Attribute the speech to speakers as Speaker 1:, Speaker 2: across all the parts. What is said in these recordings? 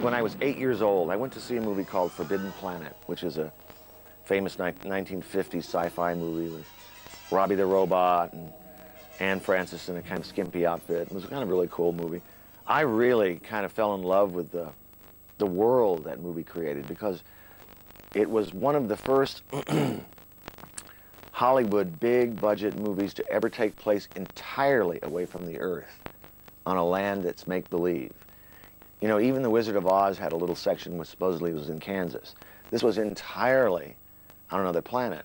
Speaker 1: When I was 8 years old, I went to see a movie called Forbidden Planet, which is a famous 1950s sci-fi movie with Robbie the Robot and Anne Francis in a kind of skimpy outfit. It was a kind of really cool movie. I really kind of fell in love with the world that movie created because it was one of the first Hollywood big-budget movies to ever take place entirely away from the Earth on a land that's make-believe. You know, even The Wizard of Oz had a little section which supposedly was in Kansas. This was entirely on another planet.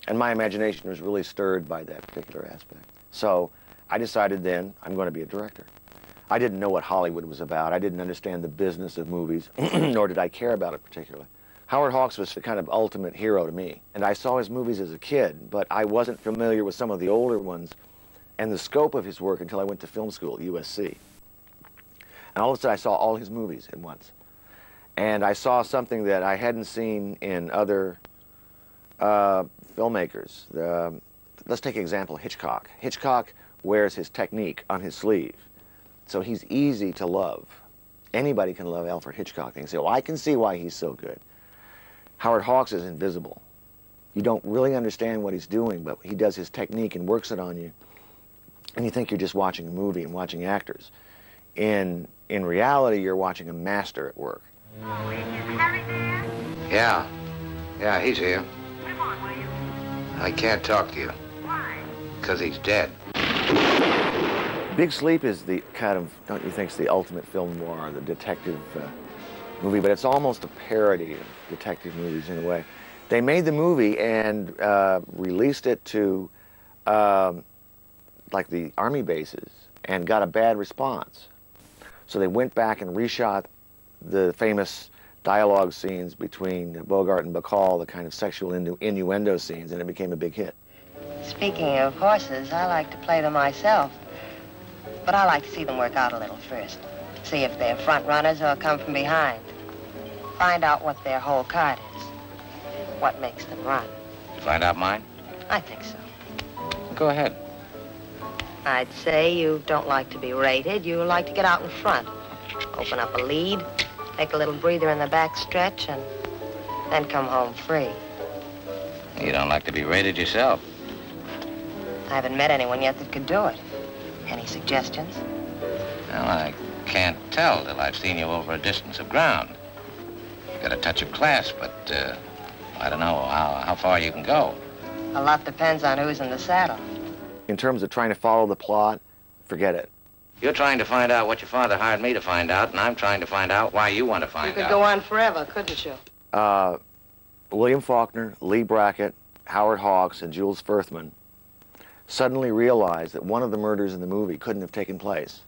Speaker 1: And my imagination was really stirred by that particular aspect. So I decided then I'm going to be a director. I didn't know what Hollywood was about. I didn't understand the business of movies, nor did I care about it particularly. Howard Hawks was the kind of ultimate hero to me. And I saw his movies as a kid, but I wasn't familiar with some of the older ones and the scope of his work until I went to film school at USC. And all of a sudden, I saw all his movies at once. And I saw something that I hadn't seen in other filmmakers. Let's take an example, Hitchcock. Hitchcock wears his technique on his sleeve. So he's easy to love. Anybody can love Alfred Hitchcock. They can say, well, I can see why he's so good. Howard Hawks is invisible. You don't really understand what he's doing, but he does his technique and works it on you. And you think you're just watching a movie and watching actors. In reality, you're watching a master at work.
Speaker 2: Oh, is Harry there?
Speaker 3: Yeah, he's here.
Speaker 2: Come on, will you?
Speaker 3: I can't talk to you.
Speaker 2: Why?
Speaker 3: Because he's dead.
Speaker 1: Big Sleep is the kind of, don't you think, it's the ultimate film noir, the detective movie, but it's almost a parody of detective movies in a way. They made the movie and released it to like the army bases and got a bad response. So they went back and reshot the famous dialogue scenes between Bogart and Bacall, the kind of sexual innuendo scenes, and it became a big hit.
Speaker 4: Speaking of horses, I like to play them myself. But I like to see them work out a little first. See if they're front runners or come from behind. Find out what their whole card is. What makes them run.
Speaker 3: You find out mine?
Speaker 4: I think so.
Speaker 3: Go ahead.
Speaker 4: I'd say you don't like to be rated. You like to get out in front. Open up a lead, take a little breather in the back stretch, and then come home free.
Speaker 3: You don't like to be rated yourself.
Speaker 4: I haven't met anyone yet that could do it. Any suggestions?
Speaker 3: Well, I can't tell till I've seen you over a distance of ground. You got a touch of class, but I don't know how far you can go.
Speaker 4: A lot depends on who's in the saddle.
Speaker 1: In terms of trying to follow the plot, forget it.
Speaker 3: You're trying to find out what your father hired me to find out, and I'm trying to find out why you want to find out.
Speaker 4: You could go on forever, couldn't you?
Speaker 1: William Faulkner, Lee Brackett, Howard Hawks, and Jules Furthman suddenly realized that one of the murders in the movie couldn't have taken place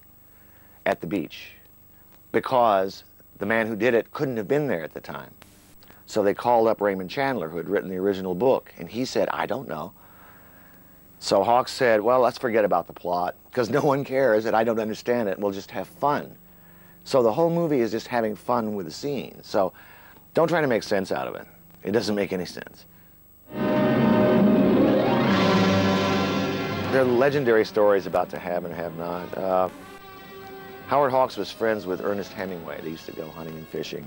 Speaker 1: at the beach because the man who did it couldn't have been there at the time. So they called up Raymond Chandler, who had written the original book, and he said, I don't know. So Hawks said, well, let's forget about the plot, because no one cares and I don't understand it. We'll just have fun. So the whole movie is just having fun with the scene. So don't try to make sense out of it. It doesn't make any sense. There are legendary stories about to have and have not. Howard Hawks was friends with Ernest Hemingway. They used to go hunting and fishing.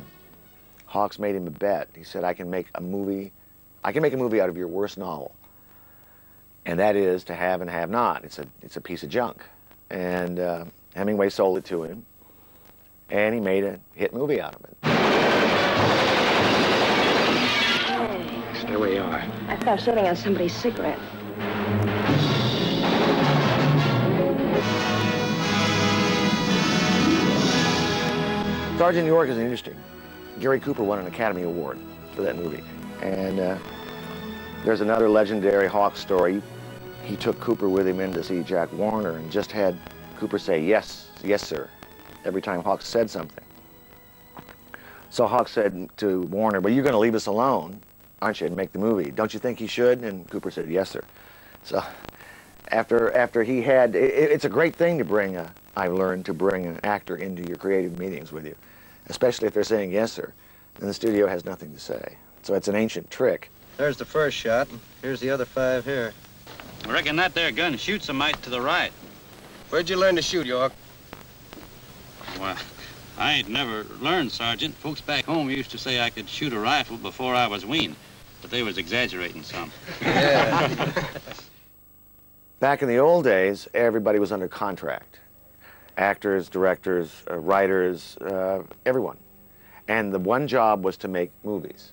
Speaker 1: Hawks made him a bet. He said, I can make a movie out of your worst novel. And that is To Have and Have Not. It's a piece of junk. And Hemingway sold it to him, and he made a hit movie out of it.
Speaker 3: Stay where you are.
Speaker 4: I felt shitting on somebody's cigarette.
Speaker 1: Sergeant York is interesting. Gary Cooper won an Academy Award for that movie. And there's another legendary Hawks story. He took Cooper with him in to see Jack Warner and just had Cooper say, yes, yes, sir, every time Hawks said something. So Hawks said to Warner, well, you're going to leave us alone, aren't you, and make the movie. Don't you think he should? And Cooper said, yes, sir. So after he had, it's a great thing to bring, I've learned, to bring an actor into your creative meetings with you, especially if they're saying yes, sir. Then the studio has nothing to say. So it's an ancient trick.
Speaker 5: There's the first shot, and here's the other 5 here.
Speaker 6: I reckon that there gun shoots a mite to the right.
Speaker 5: Where'd you learn to shoot, York?
Speaker 6: Well, I ain't never learned, Sergeant. Folks back home used to say I could shoot a rifle before I was weaned, but they was exaggerating some.
Speaker 5: Yeah.
Speaker 1: Back in the old days, everybody was under contract. Actors, directors, writers, everyone. And the one job was to make movies.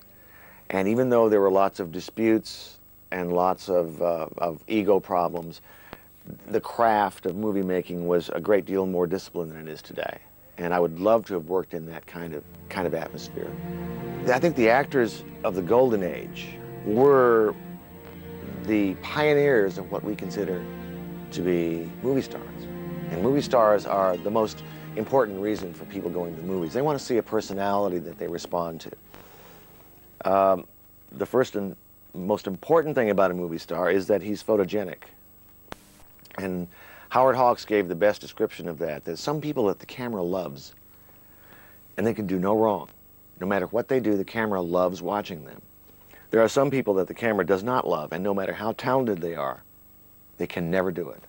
Speaker 1: And even though there were lots of disputes and lots of ego problems, the craft of movie making was a great deal more disciplined than it is today. And I would love to have worked in that kind of atmosphere. I think the actors of the golden age were the pioneers of what we consider to be movie stars. And movie stars are the most important reason for people going to the movies. They want to see a personality that they respond to. The first and most important thing about a movie star is that he's photogenic. And Howard Hawks gave the best description of that. There's some people that the camera loves, and they can do no wrong. No matter what they do, the camera loves watching them. There are some people that the camera does not love, and no matter how talented they are, they can never do it,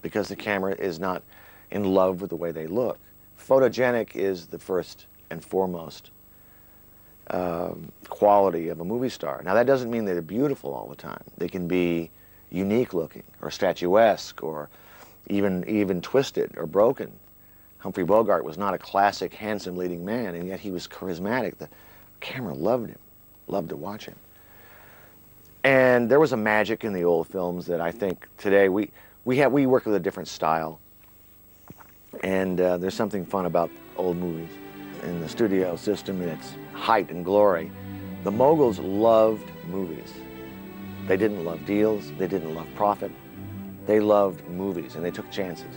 Speaker 1: because the camera is not in love with the way they look. Photogenic is the first and foremost quality of a movie star. Now, that doesn't mean they're beautiful all the time. They can be unique looking, or statuesque, or even twisted or broken. Humphrey Bogart was not a classic, handsome leading man, and yet he was charismatic. The camera loved him, loved to watch him. And there was a magic in the old films that I think today we work with a different style. And there's something fun about old movies. In the studio system, in its height and glory, the moguls loved movies. They didn't love deals, they didn't love profit. They loved movies, and they took chances.